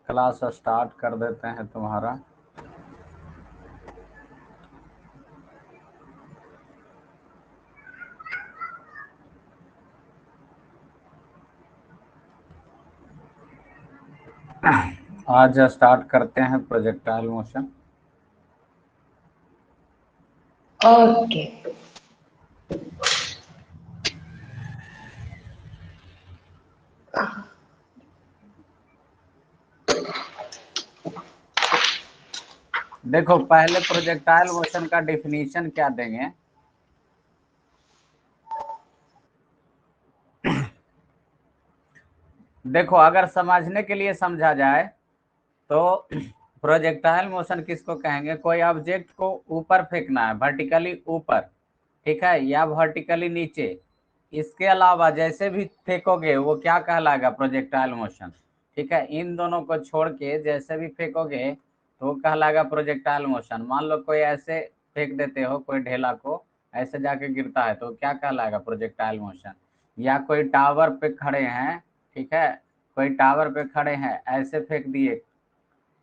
Class start कर देते हैं तुम्हारा। आज स्टार्ट करते हैं प्रोजेक्टाइल मोशन। ओके। देखो, पहले प्रोजेक्टाइल मोशन का डिफिनीशन क्या देंगे। देखो, अगर समझने के लिए समझा जाए तो प्रोजेक्टाइल मोशन किसको कहेंगे, कोई ऑब्जेक्ट को ऊपर फेंकना है, वर्टिकली ऊपर, ठीक है, या वर्टिकली नीचे। इसके अलावा जैसे भी फेंकोगे वो क्या कहलाएगा, प्रोजेक्टाइल मोशन। ठीक है, इन दोनों को छोड़ के जैसे भी फेंकोगे तो कहलाएगा प्रोजेक्टाइल मोशन। मान लो कोई ऐसे फेंक देते हो, कोई ढेला को ऐसे जाके गिरता है तो क्या कहलाएगा, प्रोजेक्टाइल मोशन। या कोई टावर पे खड़े हैं, ठीक है, कोई टावर पे खड़े हैं, ऐसे फेंक दिए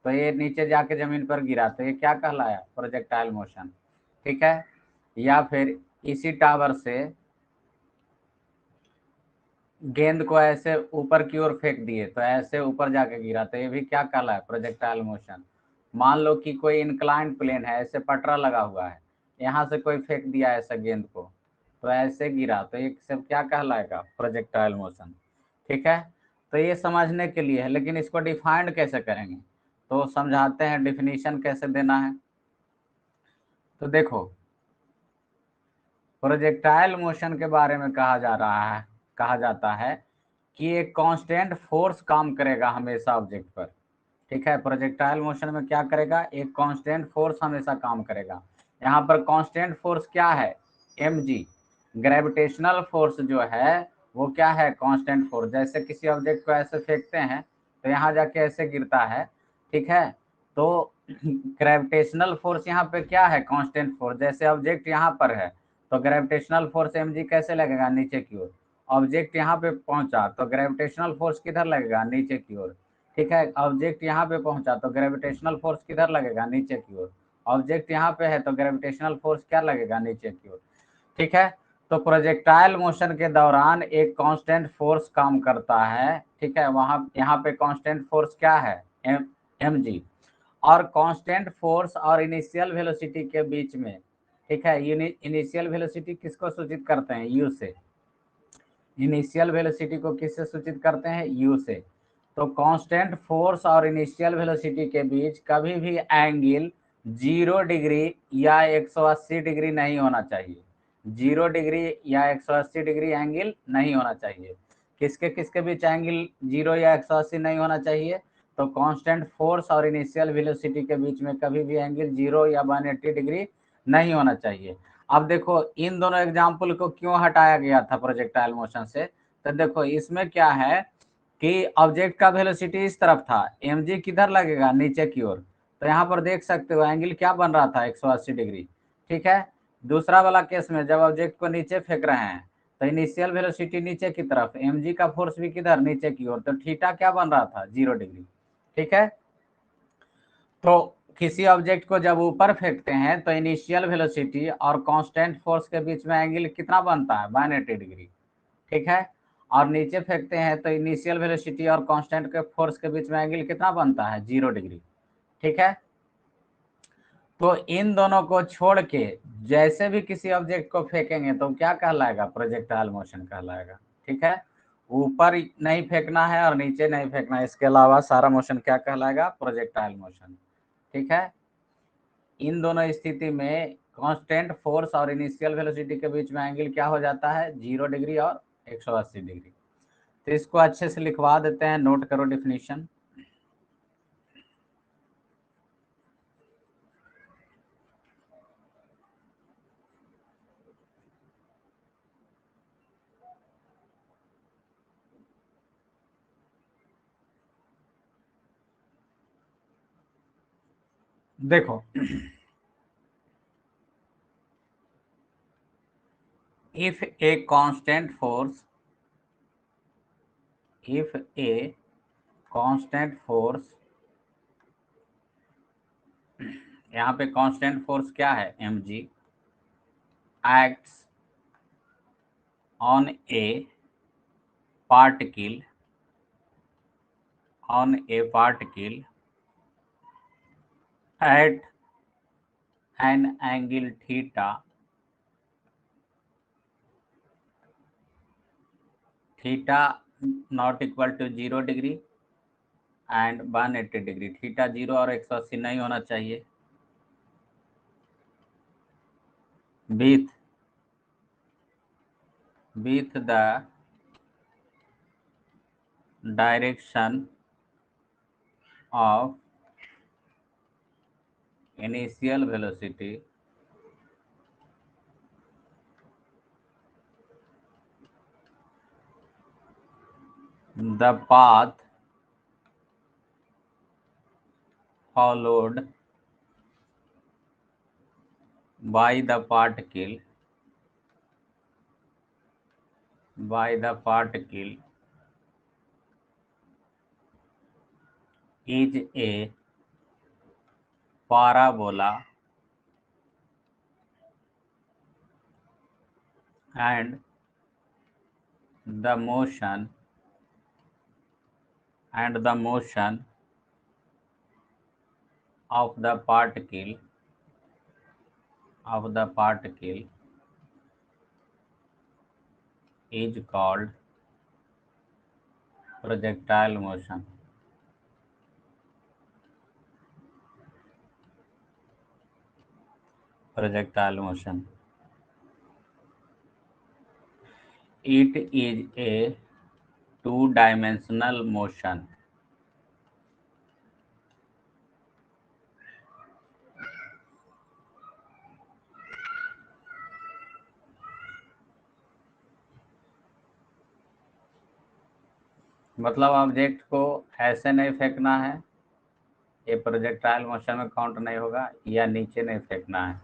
तो ये नीचे जाके जमीन पर गिरा तो ये क्या कहलाया, प्रोजेक्टाइल मोशन। ठीक है, या फिर इसी टावर से गेंद को ऐसे ऊपर की ओर फेंक दिए तो ऐसे ऊपर जाके गिरा तो ये भी क्या कहलाया, प्रोजेक्टाइल मोशन। मान लो कि कोई इंक्लाइंड प्लेन है, ऐसे पटरा लगा हुआ है, यहाँ से कोई फेंक दिया ऐसा गेंद को तो ऐसे गिरा तो ये सब क्या कहलाएगा, प्रोजेक्टाइल मोशन। ठीक है, तो ये समझने के लिए है, लेकिन इसको डिफाइंड कैसे करेंगे तो समझाते हैं, डिफिनीशन कैसे देना है। तो देखो, प्रोजेक्टाइल मोशन के बारे में कहा जाता है कि एक कांस्टेंट फोर्स काम करेगा हमेशा ऑब्जेक्ट पर। ठीक है, प्रोजेक्टाइल मोशन में क्या करेगा, एक कांस्टेंट फोर्स हमेशा काम करेगा। यहाँ पर कांस्टेंट फोर्स क्या है, mg। ग्रेविटेशनल फोर्स जो है वो क्या है, कांस्टेंट फोर्स। जैसे किसी ऑब्जेक्ट को ऐसे फेंकते हैं तो यहाँ जाके ऐसे गिरता है, ठीक है, तो ग्रेविटेशनल फोर्स यहाँ पे क्या है, कांस्टेंट फोर्स। जैसे ऑब्जेक्ट यहाँ पर है तो ग्रेविटेशनल फोर्स mg कैसे लगेगा, नीचे की ओर। ऑब्जेक्ट यहाँ पे पहुंचा तो ग्रेविटेशनल फोर्स किधर लगेगा, नीचे की ओर। ठीक है, ऑब्जेक्ट यहाँ पे पहुंचा तो ग्रेविटेशनल फोर्स किधर लगेगा, नीचे की ओर। ऑब्जेक्ट यहाँ पे है तो ग्रेविटेशनल फोर्स क्या लगेगा, नीचे की ओर। ठीक है, तो प्रोजेक्टाइल मोशन के दौरान एक कांस्टेंट फोर्स काम करता है। ठीक है, वहां यहाँ पे कांस्टेंट फोर्स क्या है, mg। और कांस्टेंट फोर्स और इनिशियल वेलोसिटी के बीच में, ठीक है, इनिशियल वेलोसिटी किसको सूचित करते हैं, u से। इनिशियल वेलोसिटी को किससे सूचित करते हैं, u से। तो कांस्टेंट फोर्स और इनिशियल वेलोसिटी के बीच कभी भी एंगल 0 डिग्री या 180 डिग्री नहीं होना चाहिए। 0 डिग्री या 180 डिग्री एंगल नहीं होना चाहिए। किसके किसके बीच एंगल 0 या 180 नहीं होना चाहिए, तो कांस्टेंट फोर्स और इनिशियल वेलोसिटी के बीच में कभी भी एंगल 0 या 180 डिग्री नहीं होना चाहिए। अब देखो, इन दोनों एग्जाम्पल को क्यों हटाया गया था प्रोजेक्टाइल मोशन से, तो देखो इसमें क्या है कि ऑब्जेक्ट का वेलोसिटी इस तरफ था, mg किधर लगेगा, नीचे की ओर। तो यहाँ पर देख सकते हो एंगल क्या बन रहा था, 180 डिग्री। ठीक है, दूसरा वाला केस में जब ऑब्जेक्ट को नीचे फेंक रहे हैं तो इनिशियल वेलोसिटी नीचे की तरफ, mg का फोर्स भी किधर, नीचे की ओर, तो थीटा क्या बन रहा था, 0 डिग्री। ठीक है, तो किसी ऑब्जेक्ट को जब ऊपर फेंकते हैं तो इनिशियल वेलोसिटी और कांस्टेंट फोर्स के बीच में एंगल कितना बनता है, 180 डिग्री। ठीक है, और नीचे फेंकते हैं तो इनिशियल वेलोसिटी और कांस्टेंट के फोर्स के बीच में एंगल कितना बनता है, 0 डिग्री। ठीक है, तो इन दोनों को छोड़ के जैसे भी किसी ऑब्जेक्ट को फेंकेंगे तो क्या कहलाएगा, प्रोजेक्टाइल मोशन कहलाएगा। ठीक है, ऊपर नहीं फेंकना है और नीचे नहीं फेंकना है, इसके अलावा सारा मोशन क्या कहलाएगा, प्रोजेक्टाइल मोशन। ठीक है, इन दोनों स्थिति में कांस्टेंट फोर्स और इनिशियल वेलोसिटी के बीच में एंगल क्या हो जाता है, 0 डिग्री और 180 डिग्री। तो इसको अच्छे से लिखवा देते हैं, नोट करो डिफिनीशन। देखो, if a constant force if a constant force यहाँ पे कांस्टेंट फोर्स क्या है, mg acts on A particle at an angle theta not equal to 0 degree and 180 degree. Theta 0 और 180 नहीं होना चाहिए। with the direction of initial velocity the path followed by the particle is a parabola and the motion of the particle is called projectile motion। It is a two-dimensional motion। मतलब object को ऐसे नहीं फेंकना है, ये projectile motion में count नहीं होगा, या नीचे नहीं फेंकना है।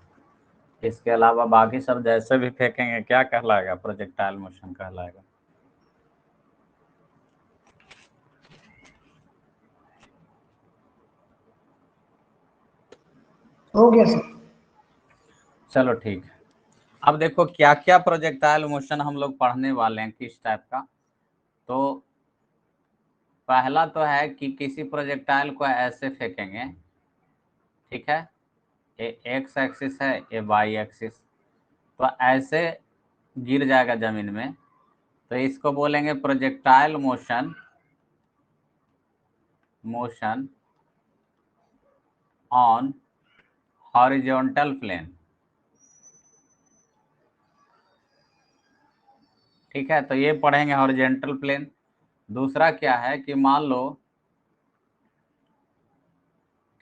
इसके अलावा बाकी सब जैसे भी फेंकेंगे क्या कहलाएगा, प्रोजेक्टाइल मोशन कहलाएगा। हो गया सर। चलो ठीक है। अब देखो क्या क्या प्रोजेक्टाइल मोशन हम लोग पढ़ने वाले हैं, किस टाइप का। तो पहला तो है कि किसी प्रोजेक्टाइल को ऐसे फेंकेंगे, ठीक है, ये एक्स एक्सिस है, ये वाई एक्सिस, तो ऐसे गिर जाएगा जमीन में, तो इसको बोलेंगे projectile motion on horizontal plane. ठीक है, तो ये पढ़ेंगे हॉरिजॉन्टल प्लेन। दूसरा क्या है कि मान लो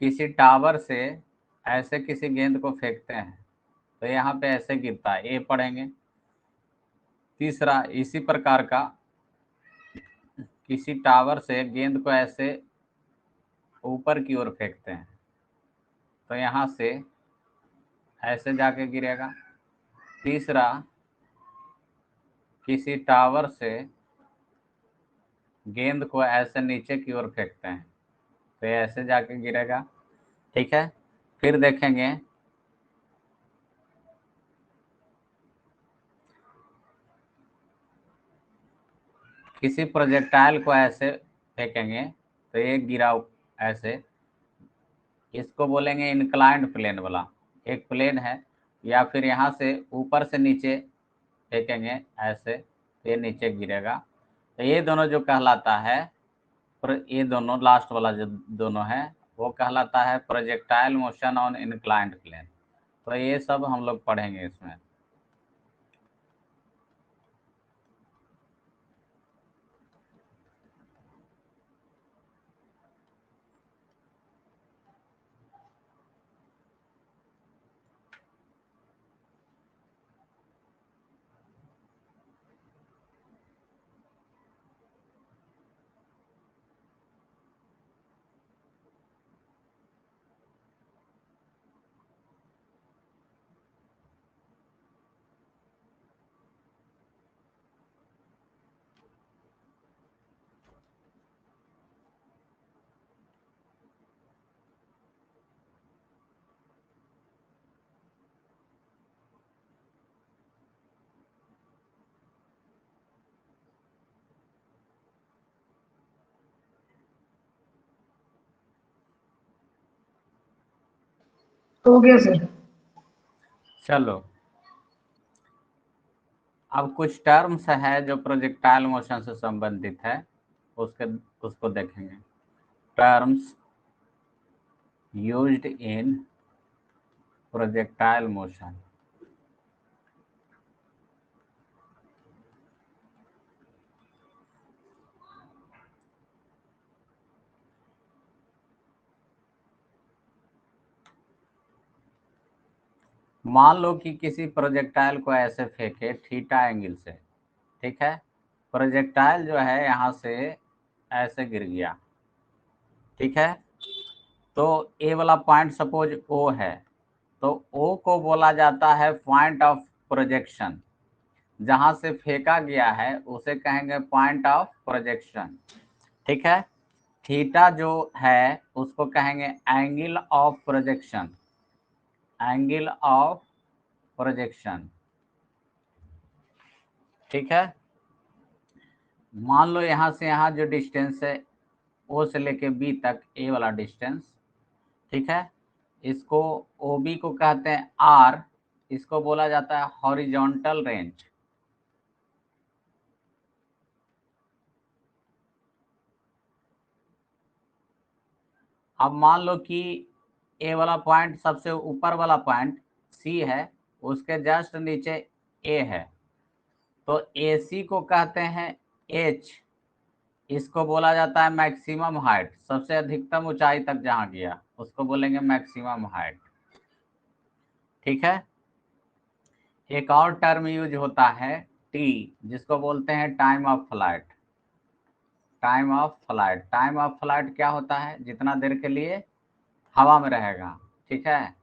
किसी टावर से ऐसे किसी गेंद को फेंकते हैं, तो यहाँ पे ऐसे गिरता है, ये पढ़ेंगे। तीसरा इसी प्रकार का किसी टावर से गेंद को ऐसे ऊपर की ओर फेंकते हैं, तो यहाँ से ऐसे जाके गिरेगा। तीसरा किसी टावर से गेंद को ऐसे नीचे की ओर फेंकते हैं, तो ये ऐसे जाके गिरेगा। ठीक है, फिर देखेंगे किसी प्रोजेक्टाइल को ऐसे फेंकेंगे, तो ये गिरा ऐसे, इसको बोलेंगे इंक्लाइंड प्लेन वाला। एक प्लेन है, या फिर यहाँ से ऊपर से नीचे फेंकेंगे ऐसे, तो ये नीचे गिरेगा। तो ये दोनों जो कहलाता है, ये दोनों लास्ट वाला जो दोनों है वो कहलाता है projectile motion on inclined plane. तो ये सब हम लोग पढ़ेंगे इसमें। हो गया सर। चलो, अब कुछ टर्म्स है जो प्रोजेक्टाइल मोशन से संबंधित है, उसको देखेंगे। Terms used in projectile motion. मान लो कि किसी प्रोजेक्टाइल को ऐसे फेंके थीटा एंगल से, ठीक है। प्रोजेक्टाइल जो है यहाँ से ऐसे गिर गया, ठीक है। तो ए वाला पॉइंट सपोज ओ है, तो ओ को बोला जाता है पॉइंट ऑफ प्रोजेक्शन। जहां से फेंका गया है उसे कहेंगे पॉइंट ऑफ प्रोजेक्शन, ठीक है। थीटा जो है उसको कहेंगे angle of projection, angle of projection, ठीक है। मान लो यहां से यहां जो डिस्टेंस है ओ से लेके बी तक, ए वाला डिस्टेंस, ठीक है। इसको ओ बी को कहते हैं आर, इसको बोला जाता है हॉरिजॉन्टल रेंज। अब मान लो कि ए वाला पॉइंट सबसे ऊपर वाला पॉइंट सी है, उसके जस्ट नीचे ए है, तो ए सी को कहते हैं एच। इसको बोला जाता है मैक्सिमम हाइट, सबसे अधिकतम ऊंचाई तक जहां गया उसको बोलेंगे मैक्सिमम हाइट, ठीक है। एक और टर्म यूज होता है टी, जिसको बोलते हैं time of flight. Time of flight, time of flight क्या होता है? जितना देर के लिए हवा में रहेगा, ठीक है।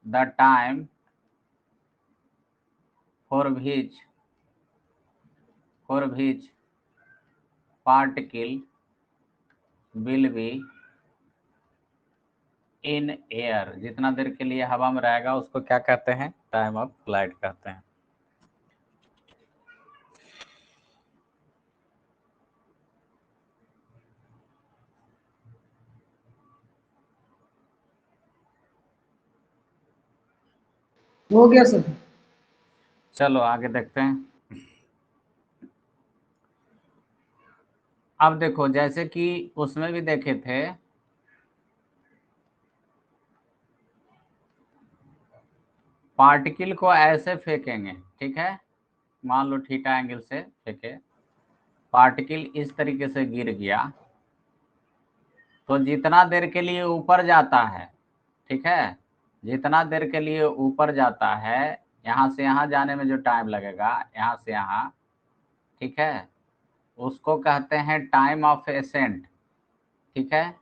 The time for which particle will be in air, जितना देर के लिए हवा में रहेगा उसको क्या कहते हैं? टाइम ऑफ फ्लाइट कहते हैं। हो गया सर। चलो आगे देखते हैं। अब देखो, जैसे कि उसमें भी देखे थे, पार्टिकल को ऐसे फेंकेंगे, ठीक है। मान लो थीटा एंगल से फेंके, पार्टिकल इस तरीके से गिर गया, तो जितना देर के लिए ऊपर जाता है, ठीक है, जितना देर के लिए ऊपर जाता है, यहाँ से यहाँ जाने में जो टाइम लगेगा, यहाँ से यहाँ, ठीक है, उसको कहते हैं टाइम ऑफ एसेंट, ठीक है।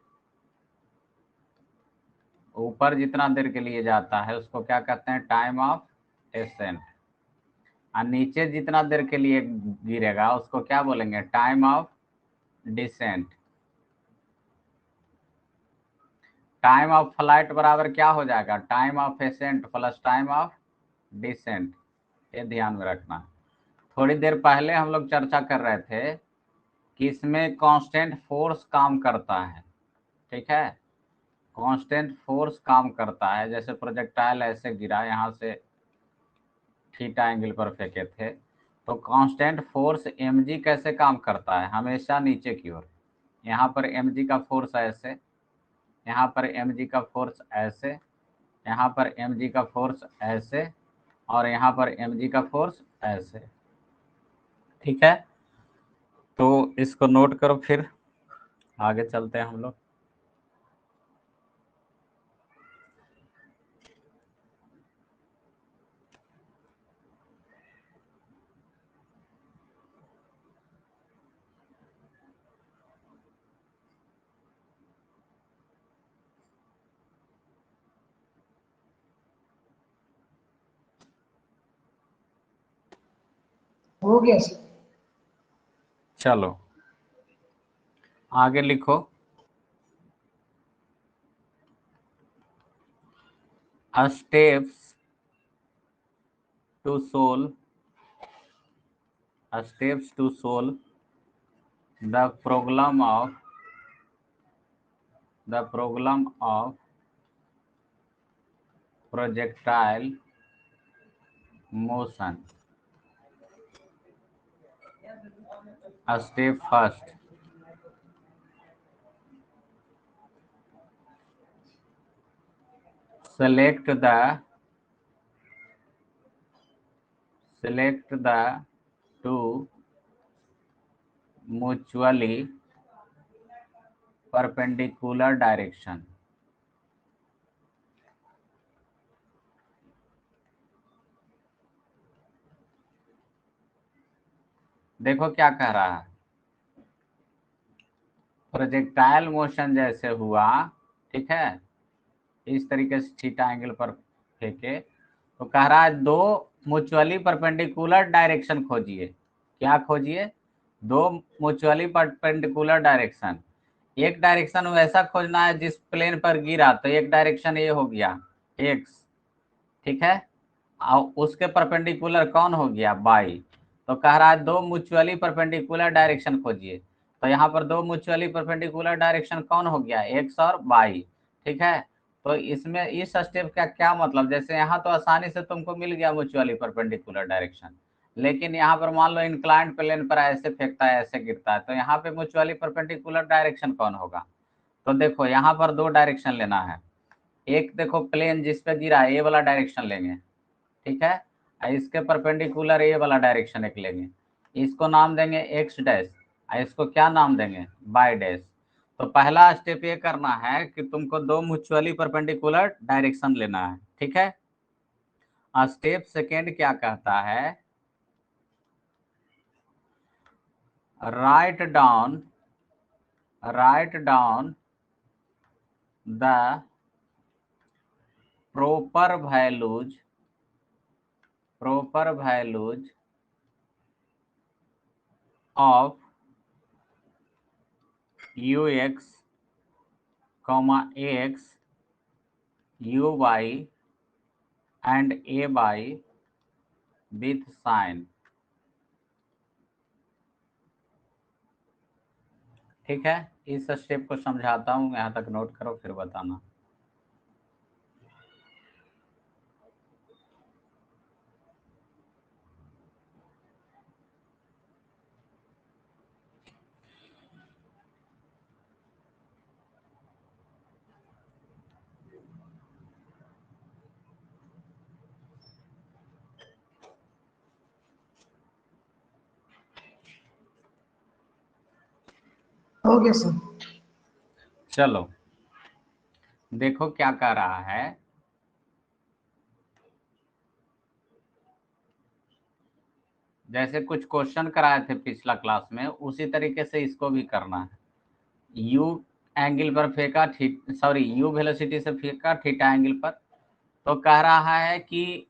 ऊपर जितना देर के लिए जाता है उसको क्या कहते हैं? Time of accent. और नीचे जितना देर के लिए गिरेगा उसको क्या बोलेंगे? Time of descent. Time of flight बराबर क्या हो जाएगा? Time of ascent plus time of descent. ये ध्यान में रखना। थोड़ी देर पहले हम लोग चर्चा कर रहे थे कि इसमें कांस्टेंट फोर्स काम करता है, ठीक है। कांस्टेंट फोर्स काम करता है, जैसे प्रोजेक्टाइल ऐसे गिरा, यहाँ से थीटा एंगल पर फेंके थे, तो कांस्टेंट फोर्स mg कैसे काम करता है? हमेशा नीचे की ओर। यहाँ पर mg का फोर्स ऐसे, यहाँ पर mg का फोर्स ऐसे, यहाँ पर mg का फोर्स ऐसे, और यहाँ पर mg का फोर्स ऐसे, ठीक है। तो इसको नोट करो, फिर आगे चलते हैं हम लोग। हो गया सर। चलो आगे लिखो। Steps to solve the problem of projectile motion. Step first, select the two mutually perpendicular direction. देखो क्या कह रहा है, प्रोजेक्टाइल मोशन जैसे हुआ, ठीक है, इस तरीके से थीटा एंगल पर फेंके, तो कह रहा है दो म्यूचुअली परपेंडिकुलर डायरेक्शन खोजिए। क्या खोजिए? दो म्यूचुअली परपेंडिकुलर डायरेक्शन। एक डायरेक्शन वैसा खोजना है जिस प्लेन पर गिरा, तो एक डायरेक्शन ये हो गया एक्स, ठीक है, और उसके परपेंडिकुलर कौन हो गया? बाई। तो कह रहा है दो म्यूचुअली परपेंडिकुलर डायरेक्शन खोजिए, तो यहाँ पर दो म्यूचुअली परपेंडिकुलर डायरेक्शन कौन हो गया? एक्स और बाई, ठीक है। तो इसमें इस स्टेप का क्या मतलब, जैसे यहाँ तो आसानी से तुमको मिल गया म्यूचुअली परपेंडिकुलर डायरेक्शन, लेकिन यहाँ पर मान लो इंक्लाइंड प्लेन पर ऐसे फेंकता है, ऐसे गिरता है, तो यहाँ पे म्यूचुअली परपेंडिकुलर डायरेक्शन कौन होगा? तो देखो यहाँ पर दो डायरेक्शन लेना है। एक देखो प्लेन जिस पे गिरा है, ये वाला डायरेक्शन लेंगे, ठीक है, इसके परपेंडिकुलर ये वाला डायरेक्शन एक लेंगे, इसको नाम देंगे एक्स डैश, इसको क्या नाम देंगे? By dash. तो पहला स्टेप ये करना है कि तुमको दो म्यूचुअली परपेंडिकुलर डायरेक्शन लेना है, ठीक है। स्टेप सेकेंड क्या कहता है? Write down the proper values of ux, x, uy and ay with sign, ठीक है। इस स्टेप को समझाता हूँ, यहाँ तक नोट करो फिर बताना। हो गया सर। चलो देखो क्या कह रहा है, जैसे कुछ क्वेश्चन कराए थे पिछला क्लास में, उसी तरीके से इसको भी करना है। यू एंगल पर फेंका, सॉरी यू वेलोसिटी से फेंका थीटा एंगल पर, तो कह रहा है कि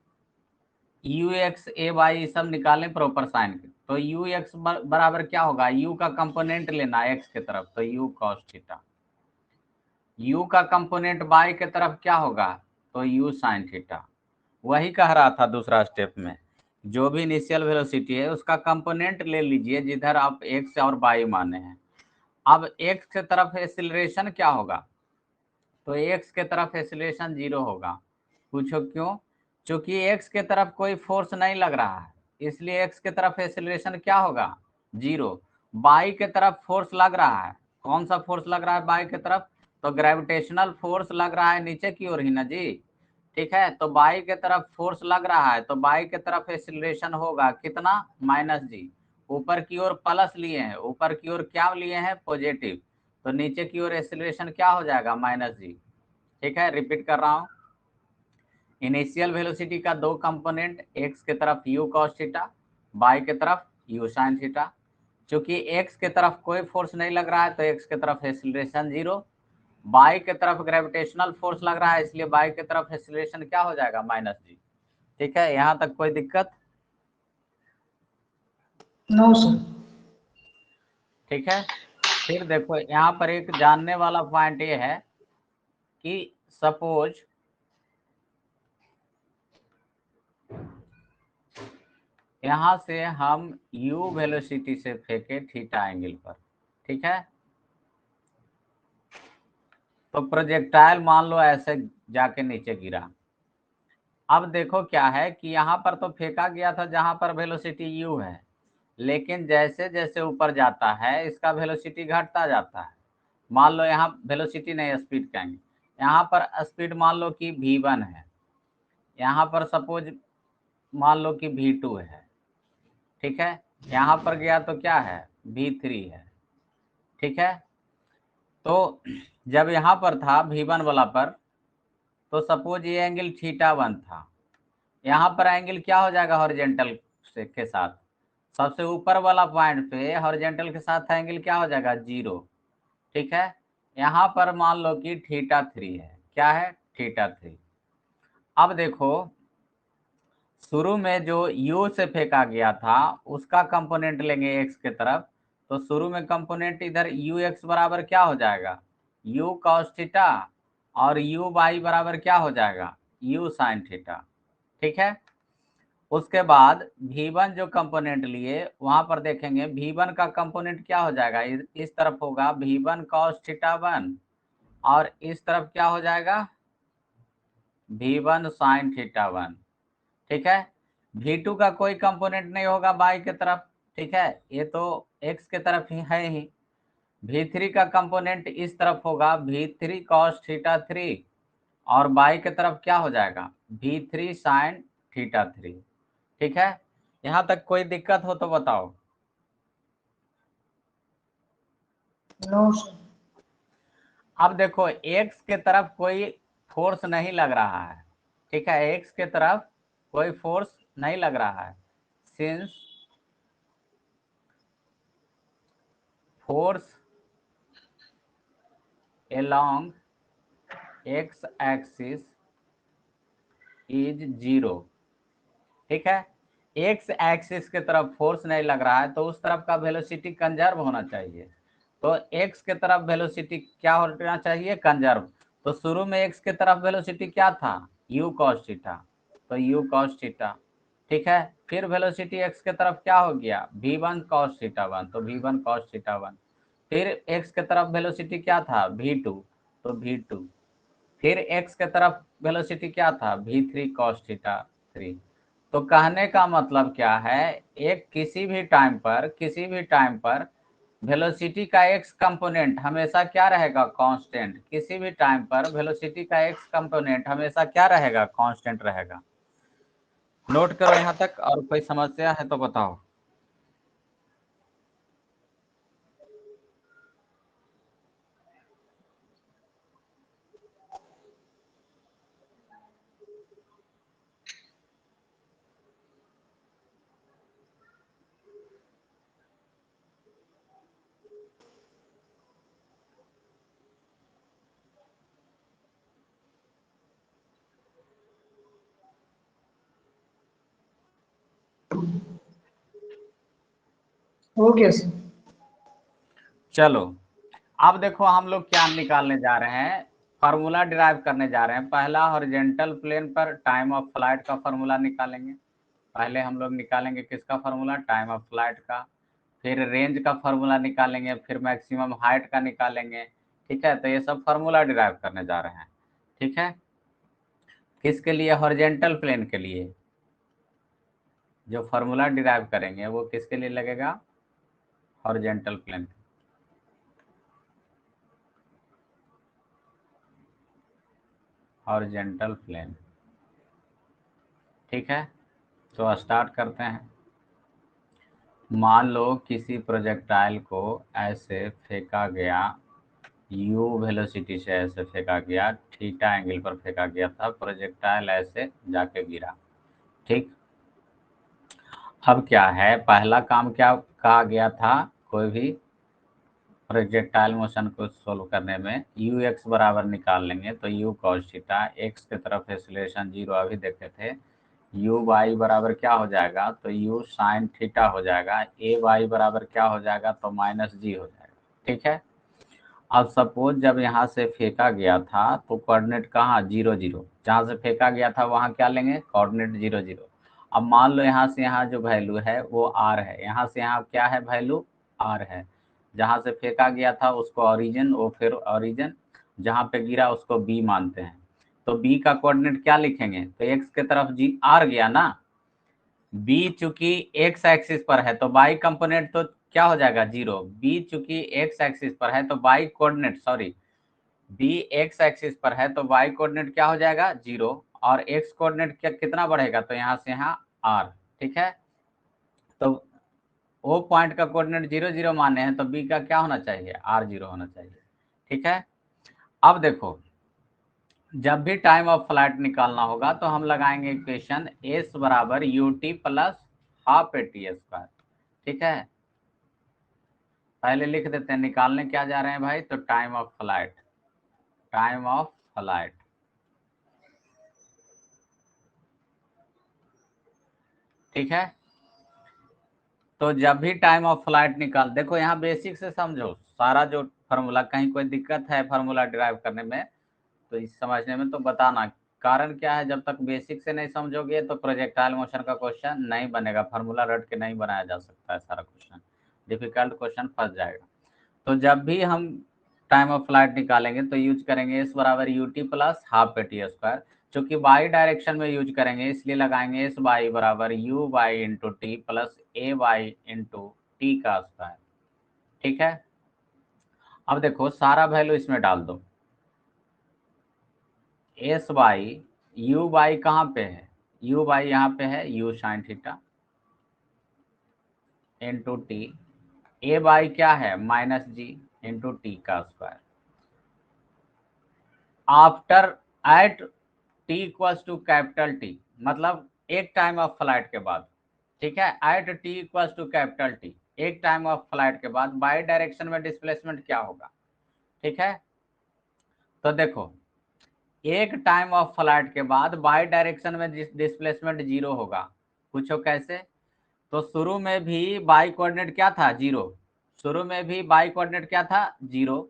यू एक्स ए वाई सब निकालें प्रॉपर साइन के। तो यू एक्स बराबर क्या होगा? यू का कंपोनेंट लेना है एक्स के तरफ, तो यू कॉस थीटा। यू का कंपोनेंट बाई के तरफ क्या होगा? तो यू साइन थीटा। वही कह रहा था दूसरा स्टेप में, जो भी इनिशियल वेलोसिटी है उसका कंपोनेंट ले लीजिए जिधर आप एक्स और बाई माने हैं। अब एक्स के तरफ एक्सीलरेशन क्या होगा? तो एक्स के तरफ एक्सीलरेशन 0 होगा। पूछो क्यों? क्योंकि एक्स के तरफ कोई फोर्स नहीं लग रहा है, इसलिए एक्स के तरफ एक्सीलरेशन क्या होगा? 0। बाई के तरफ फोर्स लग रहा है, कौन सा फोर्स लग रहा है बाई के तरफ? तो ग्रेविटेशनल फोर्स लग रहा है नीचे की ओर ही ना जी, ठीक है। तो बाई के तरफ फोर्स लग रहा है, तो बाई के तरफ एक्सीलरेशन होगा कितना? -g। ऊपर की ओर प्लस लिए हैं, ऊपर की ओर क्या लिए हैं? पॉजिटिव। तो नीचे की ओर एक्सीलरेशन क्या हो जाएगा? -g, ठीक है। रिपीट कर रहा हूं, इनिशियल वेलोसिटी का दो कंपोनेंट, एक्स के तरफ यू कॉस थीटा, बाई के तरफ यू साइन थीटा। चूंकि एक्स के तरफ कोई फोर्स नहीं लग रहा है, तो एक्स के तरफ एक्सीलरेशन 0। बाई के तरफ ग्रेविटेशनल फोर्स लग रहा है, इसलिए बाई के तरफ एक्सीलरेशन क्या हो जाएगा? -g, ठीक है। यहां तक कोई दिक्कत? No sir. ठीक है। फिर देखो यहाँ पर एक जानने वाला पॉइंट ये है कि सपोज यहां से हम u वेलोसिटी से फेंके थीटा एंगल पर, ठीक है, तो प्रोजेक्टाइल मान लो ऐसे जाके नीचे गिरा, अब देखो क्या है कि यहाँ पर तो फेंका गया था जहां पर वेलोसिटी u है, लेकिन जैसे जैसे ऊपर जाता है इसका वेलोसिटी घटता जाता है। मान लो यहाँ वेलोसिटी नहीं, स्पीड कहेंगे, यहाँ पर स्पीड मान लो कि v1 है, यहाँ पर सपोज मान लो कि v2 है, ठीक है। यहाँ पर गया तो क्या है, v3 है, ठीक है। तो जब यहाँ पर था v1 वाला पर, तो सपोज ये एंगल θ1 था, यहाँ पर एंगल क्या हो जाएगा हॉरिजेंटल से के साथ, सबसे ऊपर वाला पॉइंट पे हॉरिजेंटल के साथ एंगल क्या हो जाएगा 0, ठीक है। यहाँ पर मान लो कि θ3 है, क्या है θ3। अब देखो शुरू में जो u से फेंका गया था उसका कंपोनेंट लेंगे x के तरफ, तो शुरू में कंपोनेंट इधर ux बराबर क्या हो जाएगा, u cos थीटा, और u y बराबर क्या हो जाएगा, u sin थीटा, ठीक है। उसके बाद v1 जो कंपोनेंट लिए वहां पर देखेंगे v1 का कंपोनेंट क्या हो जाएगा, इस तरफ होगा v1 cos θ1, और इस तरफ क्या हो जाएगा v1 sin θ1, ठीक है। v2 का कोई कंपोनेंट नहीं होगा y के तरफ, ठीक है, ये तो x के तरफ ही है ही। v3 का कंपोनेंट इस तरफ होगा v3 cos θ3, और y के तरफ क्या हो जाएगा v3 sin θ3, ठीक है। यहाँ तक कोई दिक्कत हो तो बताओ। No sir. अब देखो x के तरफ कोई फोर्स नहीं लग रहा है, ठीक है, x के तरफ कोई फोर्स नहीं लग रहा है, since force along x axis is 0, ठीक है। x एक्सिस के तरफ फोर्स नहीं लग रहा है तो उस तरफ का वेलोसिटी कंजर्व होना चाहिए, तो x के तरफ वेलोसिटी क्या होना चाहिए, कंजर्व। तो शुरू में x के तरफ वेलोसिटी क्या था, u cos थीटा, तो u cos थीटा, ठीक है। फिर वेलोसिटी x के तरफ क्या हो गया v1 cos θ1, तो v1 cos θ1। फिर x के तरफ वेलोसिटी क्या था v2, तो v2। फिर x के तरफ वेलोसिटी क्या था v3 cos θ3। तो कहने का मतलब क्या है, एक किसी भी टाइम पर वेलोसिटी का x कंपोनेंट हमेशा क्या रहेगा, कांस्टेंट। किसी भी टाइम पर वेलोसिटी का x कंपोनेंट हमेशा क्या रहेगा, कांस्टेंट रहेगा। नोट करो यहाँ तक, और कोई समस्या है तो बताओ। हो गया सर। चलो अब देखो हम लोग क्या निकालने जा रहे हैं, फार्मूला डिराइव करने जा रहे हैं। पहला हॉरिजेंटल प्लेन पर टाइम ऑफ फ्लाइट का फार्मूला निकालेंगे। पहले हम लोग निकालेंगे किसका फार्मूला, टाइम ऑफ फ्लाइट का। फिर रेंज का फार्मूला निकालेंगे, फिर मैक्सिमम हाइट का निकालेंगे, ठीक है। तो ये सब फार्मूला डिराइव करने जा रहे हैं, ठीक है। किसके लिए, हॉरिजेंटल प्लेन के लिए। जो फार्मूला डिराइव करेंगे वो किसके लिए लगेगा, हॉरिजेंटल प्लेन, हॉरिजेंटल प्लेन, ठीक है। तो स्टार्ट करते हैं। मान लो किसी प्रोजेक्टाइल को ऐसे फेंका गया, u वेलोसिटी से ऐसे फेंका गया, थीटा एंगल पर फेंका गया था, प्रोजेक्टाइल ऐसे जाके गिरा, ठीक। अब क्या है, पहला काम क्या कहा गया था, कोई भी प्रोजेक्टाइल मोशन को सोल्व करने में यू एक्स बराबर निकाल लेंगे, तो यू कॉस थीटा, एक्स की तरफ एक्सेलरेशन 0 अभी देखे थे, यू वाई बराबर क्या हो जाएगा, तो यू साइन थीटा हो जाएगा, ए वाई बराबर क्या हो जाएगा, तो माइनस जी हो जाएगा, ठीक है। अब सपोज जब यहाँ से फेंका गया था तो कोऑर्डिनेट कहाँ 0 0, जहाँ से फेंका गया था वहाँ क्या लेंगे, कोऑर्डिनेट 0 0। अब मान लो यहाँ से यहाँ जो वैल्यू है वो r है, यहाँ से यहाँ क्या है वैल्यू r है, जहाँ से फेंका गया था उसको ओरिजिन, वो फिर ओरिजिन जहाँ पे गिरा उसको b मानते हैं। तो बी का कोऑर्डिनेट क्या लिखेंगे, तो एक्स के तरफ जी आर गया ना, बी चूंकि एक्स एक्सिस पर है तो बाई कंपोनेंट तो क्या हो जाएगा 0, बी चूंकि एक्स एक्सिस पर है तो y coordinate sorry B x axis पर है तो वाई कोऑर्डिनेट क्या हो जाएगा 0, और एक्स कोऑर्डिनेट क्या कितना बढ़ेगा, तो यहाँ से यहाँ r, ठीक है। तो ओ पॉइंट का कोऑर्डिनेट 0 0 माने हैं तो बी का क्या होना चाहिए r0 होना चाहिए, ठीक है। अब देखो जब भी टाइम ऑफ फ्लाइट निकालना होगा तो हम लगाएंगे इक्वेशन एस बराबर U T plus half A T square, ठीक है। पहले लिख देते हैं निकालने क्या जा रहे हैं भाई, तो time of flight, time of flight, ठीक है। तो जब भी टाइम ऑफ फ्लाइट निकाल, देखो यहाँ बेसिक से समझो सारा जो फार्मूला, कहीं कोई दिक्कत है फार्मूला डिराइव करने में तो इस समझने में तो बताना, कारण क्या है, जब तक बेसिक से नहीं समझोगे तो प्रोजेक्टाइल मोशन का क्वेश्चन नहीं बनेगा, फार्मूला रट के नहीं बनाया जा सकता है सारा क्वेश्चन, डिफिकल्ट क्वेश्चन फंस जाएगा। तो जब भी हम टाइम ऑफ फ्लाइट निकालेंगे तो यूज करेंगे एस बराबर U T plus half A T square, चूंकि बाई डायरेक्शन में यूज करेंगे इसलिए लगाएंगे एस बाई बराबर you by into t plus A by into t का स्क्वायर, ठीक है। अब देखो सारा वैल्यू इसमें डाल दो, एस बाई यू बाई कहाँ पे है, यू बाई यहाँ पे है u sine theta into t, a y क्या है माइनस जी इंटू टी का square, after at t equals to capital T, मतलब एक टाइम ऑफ फ्लाइट के बाद, ठीक है, at t equals to capital T, एक टाइम ऑफ फ्लाइट के बाद बाई डायरेक्शन में डिस्प्लेसमेंट क्या होगा, ठीक है। तो देखो एक टाइम ऑफ फ्लाइट के बाद बाई डायरेक्शन में डिस्प्लेसमेंट 0 होगा, पूछो कैसे, तो शुरू में भी बाई कोऑर्डिनेट क्या था 0, शुरू में भी बाई कोऑर्डिनेट क्या था 0,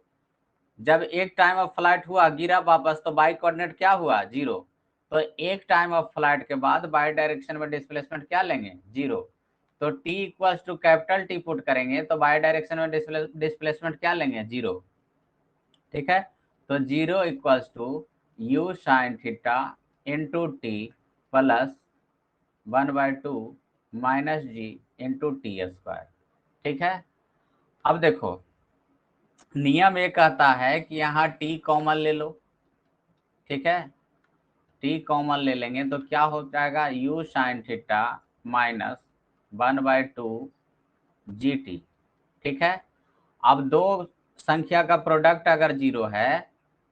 जब एक टाइम ऑफ फ्लाइट हुआ गिरा वापस तो बाई कोऑर्डिनेट क्या हुआ 0, तो एक टाइम ऑफ फ्लाइट के बाद बाई डायरेक्शन में डिस्प्लेसमेंट क्या लेंगे 0, तो t equals to capital T put करेंगे तो बाई डायरेक्शन में डिस्प्लेसमेंट क्या लेंगे 0, ठीक है। तो 0 equals to u sine theta into t plus 1/2 minus g into t square, ठीक है। अब देखो नियम ये कहता है कि यहाँ t कॉमन ले लो, ठीक है, t कॉमन ले लेंगे तो क्या हो जाएगा u sine theta minus 1/2 g T, ठीक है। अब दो संख्या का प्रोडक्ट अगर 0 है,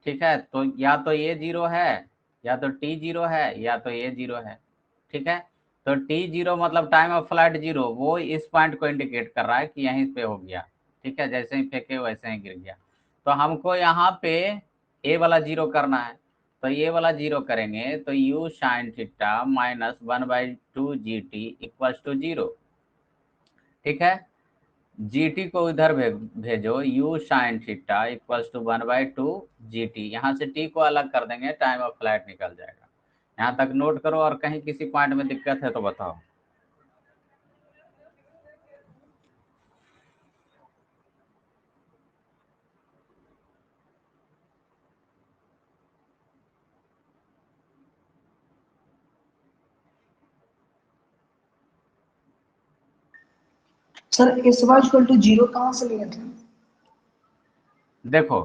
ठीक है, तो या तो ये 0 है या तो t 0 है या तो ये 0 है, ठीक है। तो t 0 मतलब टाइम ऑफ फ्लाइट 0, वो इस पॉइंट को इंडिकेट कर रहा है कि यहीं पे हो गया, ठीक है, जैसे ही फेंके वैसे ही गिर गया। तो हमको यहाँ पे ए वाला 0 करना है, तो ये वाला 0 करेंगे तो u sine theta minus 1/2 g t equals to 0, ठीक है। जीटी को इधर भेजो u sine theta equals to 1/2 g t, यहाँ से t को अलग कर देंगे टाइम ऑफ फ्लाइट निकल जाएगा। यहाँ तक नोट करो और कहीं किसी पॉइंट में दिक्कत है तो बताओ। Sir s y equal to 0 कहाँ से लिए थे? देखो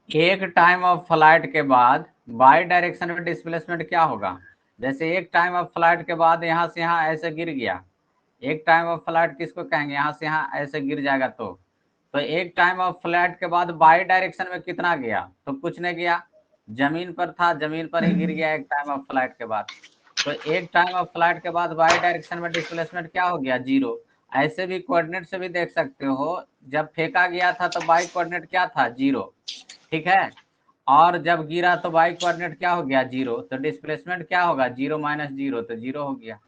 एक टाइम ऑफ फ्लाइट के बाद बाई डायरेक्शन में डिस्प्लेसमेंट क्या होगा, जैसे एक टाइम ऑफ फ्लाइट के बाद यहाँ से यहाँ ऐसे गिर गया, एक टाइम ऑफ फ्लाइट किसको कहेंगे, यहाँ से यहाँ ऐसे गिर जाएगा तो एक टाइम ऑफ फ्लाइट के बाद बाई डायरेक्शन में कितना गया, तो कुछ नहीं गया, जमीन पर था जमीन पर ही गिर गया एक टाइम ऑफ फ्लाइट के बाद। तो एक टाइम ऑफ फ्लाइट के बाद बाई डायरेक्शन में डिस्प्लेसमेंट क्या हो गया 0। ऐसे भी कोऑर्डिनेट से भी देख सकते हो, जब फेंका गया था तो बाई कोऑर्डिनेट क्या था 0, ठीक है, और जब गिरा तो बाई कोऑर्डिनेट क्या हो गया 0, तो डिस्प्लेसमेंट क्या होगा 0 माइनस 0 तो 0 हो गया।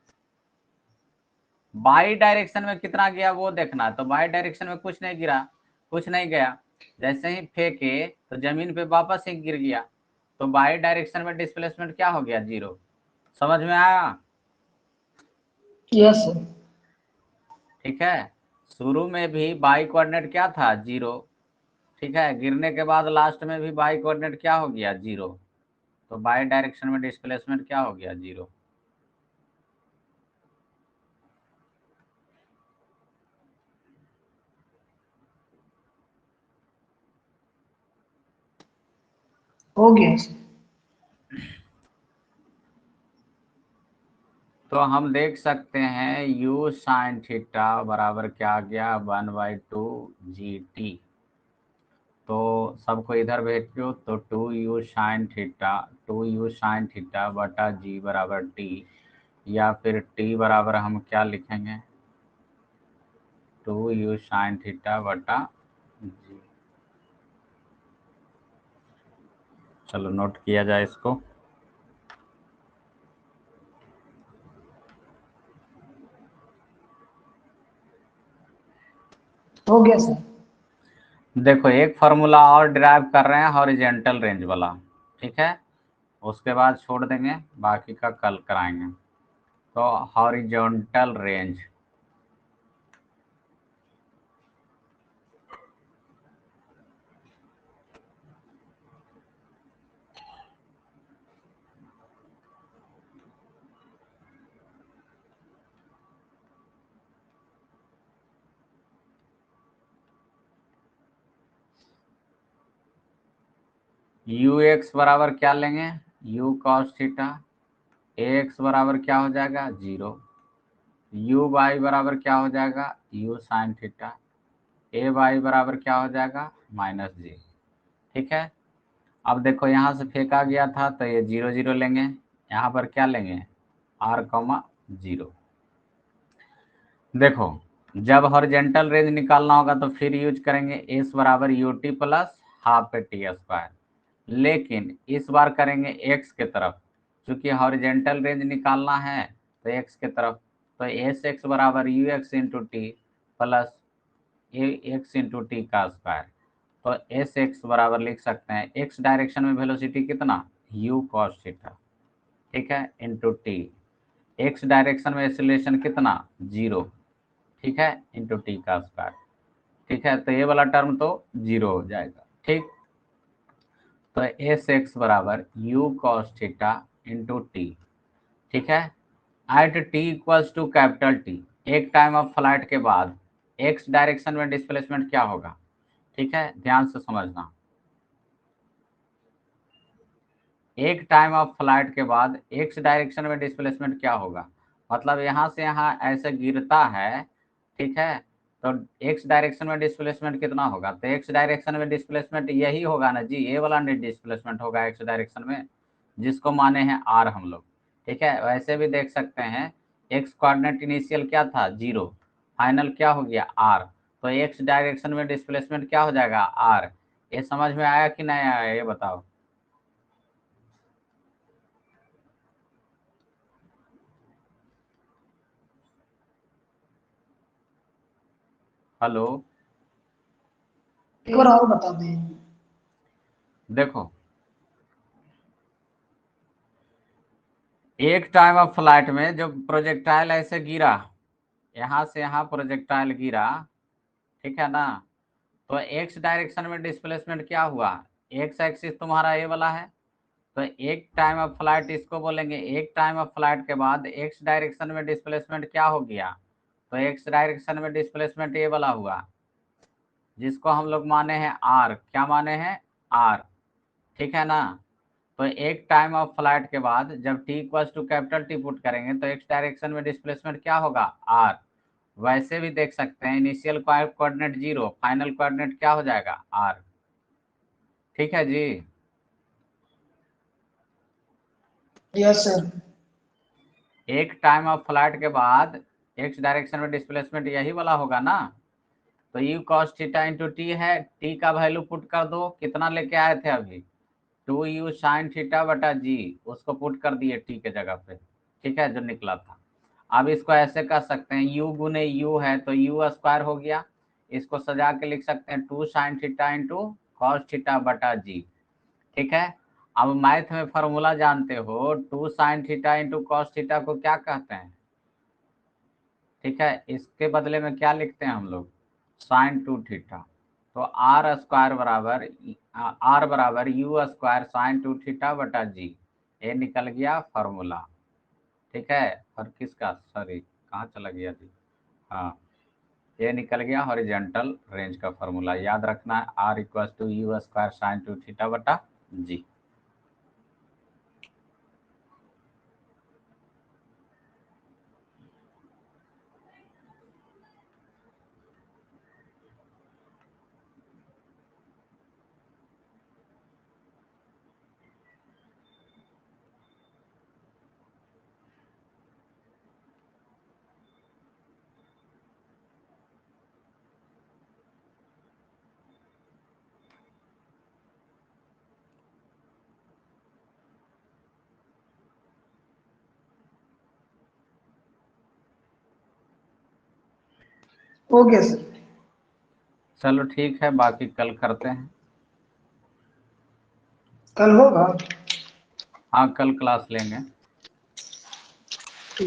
बाई डायरेक्शन में कितना गया वो देखना, तो बाई डायरेक्शन में कुछ नहीं गिरा, कुछ नहीं गया, जैसे ही फेंके तो जमीन पे वापस ही गिर गया, तो बाई डायरेक्शन में डिस्प्लेसमेंट क्या हो गया 0। समझ में आया? Yes sir. ठीक है, शुरू में भी बाई कोऑर्डिनेट क्या था 0, ठीक है, गिरने के बाद लास्ट में भी बाई कोऑर्डिनेट क्या हो गया, 0, तो बाई डायरेक्शन में डिस्प्लेसमेंट क्या हो गया, 0। हो गया सर। तो हम देख सकते हैं u साइन थीटा बराबर क्या आ गया, 1/2 GT। तो सबको इधर भेज दो, तो 2u साइन थीटा बटा g बराबर t, या फिर t बराबर हम क्या लिखेंगे, 2u साइन थीटा बटा g। चलो नोट किया जाए इसको। हो गया सर। देखो एक फार्मूला और डिराइव कर रहे हैं हॉरिजेंटल रेंज वाला, ठीक है, उसके बाद छोड़ देंगे, बाकी का कल कराएंगे। तो हॉरिजॉन्टल रेंज, यू एक्स बराबर क्या लेंगे, you cos theta, A x बराबर क्या हो जाएगा, 0, यू वाई बराबर क्या हो जाएगा, u sine theta, a y बराबर क्या हो जाएगा, -g। ठीक है, अब देखो यहाँ से फेंका गया था तो ये 0 0 लेंगे, यहाँ पर क्या लेंगे, r, 0। देखो जब हॉरिजेंटल रेंज निकालना होगा तो फिर यूज करेंगे एस बराबर U T plus half T square, लेकिन इस बार करेंगे एक्स के तरफ, क्योंकि हॉरिजेंटल रेंज निकालना है तो एक्स के तरफ, तो एस एक्स बराबर you x into t plus A x into t का स्क्वायर। तो एस एक्स बराबर लिख सकते हैं, एक्स डायरेक्शन में वेलोसिटी कितना, यू कॉस थीटा, ठीक है, इंटू टी, एक्स डायरेक्शन में एक्सीलरेशन कितना, 0, ठीक है, इंटू टी का स्क्वायर। ठीक है, तो ये वाला टर्म तो 0 हो जाएगा। ठीक, तो एस एक्स बराबर u cos theta into t, ठीक है, at t equals to capital T, एक टाइम ऑफ फ्लाइट के बाद एक्स डायरेक्शन में डिस्प्लेसमेंट क्या होगा, ठीक है, ध्यान से समझना। एक टाइम ऑफ फ्लाइट के बाद एक्स डायरेक्शन में डिस्प्लेसमेंट क्या होगा, मतलब यहाँ से यहाँ ऐसे गिरता है, ठीक है, तो एक्स डायरेक्शन में डिस्प्लेसमेंट कितना होगा, तो एक्स डायरेक्शन में डिस्प्लेसमेंट यही होगा ना जी, ये वाला डिस्प्लेसमेंट होगा एक्स डायरेक्शन में, जिसको माने हैं आर हम लोग। ठीक है, वैसे भी देख सकते हैं एक्स कोऑर्डिनेट इनिशियल क्या था, 0, फाइनल क्या हो गया, आर, तो एक्स डायरेक्शन में डिस्प्लेसमेंट क्या हो जाएगा, आर। ये समझ में आया कि नहीं आया, ये बताओ। हेलो, एक बार और बता दें। देखो एक टाइम ऑफ फ्लाइट में जो प्रोजेक्टाइल ऐसे गिरा, यहाँ से यहाँ प्रोजेक्टाइल गिरा, ठीक है ना, तो एक्स डायरेक्शन में डिस्प्लेसमेंट क्या हुआ, एक्स एक्सिस तुम्हारा ये वाला है, तो एक टाइम ऑफ फ्लाइट इसको बोलेंगे, एक टाइम ऑफ फ्लाइट के बाद एक्स डायरेक्शन में डिस्प्लेसमेंट क्या हो गया, तो एक्स डायरेक्शन में डिस्प्लेसमेंट ये वाला हुआ, जिसको हम लोग माने हैं आर, क्या माने हैं, आर, ठीक है ना। तो एक टाइम ऑफ फ्लाइट के बाद जब t equals to capital T put करेंगे तो एक्स डायरेक्शन में डिस्प्लेसमेंट क्या होगा, r। वैसे भी देख सकते हैं इनिशियल कोऑर्डिनेट 0, फाइनल कोऑर्डिनेट क्या हो जाएगा, r। ठीक है जी, यस सर। एक टाइम ऑफ फ्लाइट के बाद एक्स डायरेक्शन में डिस्प्लेसमेंट यही वाला होगा ना, तो you cos theta into T है, टी का वैल्यू पुट कर दो, कितना लेके आए थे अभी, 2u साइन थीटा बटा जी, उसको पुट कर दिए टी के जगह पे, ठीक है, जो निकला था। अब इसको ऐसे कर सकते हैं, u गुने u है तो u स्क्वायर हो गया, इसको सजा के लिख सकते हैं 2 sign theta into cos theta बटा जी। ठीक है, अब मैथ में फॉर्मूला जानते हो, 2 sign theta into cos theta को क्या कहते हैं, ठीक है, इसके बदले में क्या लिखते हैं हम लोग, साइन 2 थीटा, तो आर बराबर यू स्क्वायर साइन 2 थीटा बटा जी, ये निकल गया फॉर्मूला। ठीक है, और किसका, सॉरी कहाँ चला गया जी, हाँ, ये निकल गया हॉरिजेंटल रेंज का फॉर्मूला। याद रखना है R equal to u square sine 2 theta बटा जी। हो गया सर। चलो ठीक है, बाकी कल करते हैं। कल होगा। हाँ, कल क्लास लेंगे।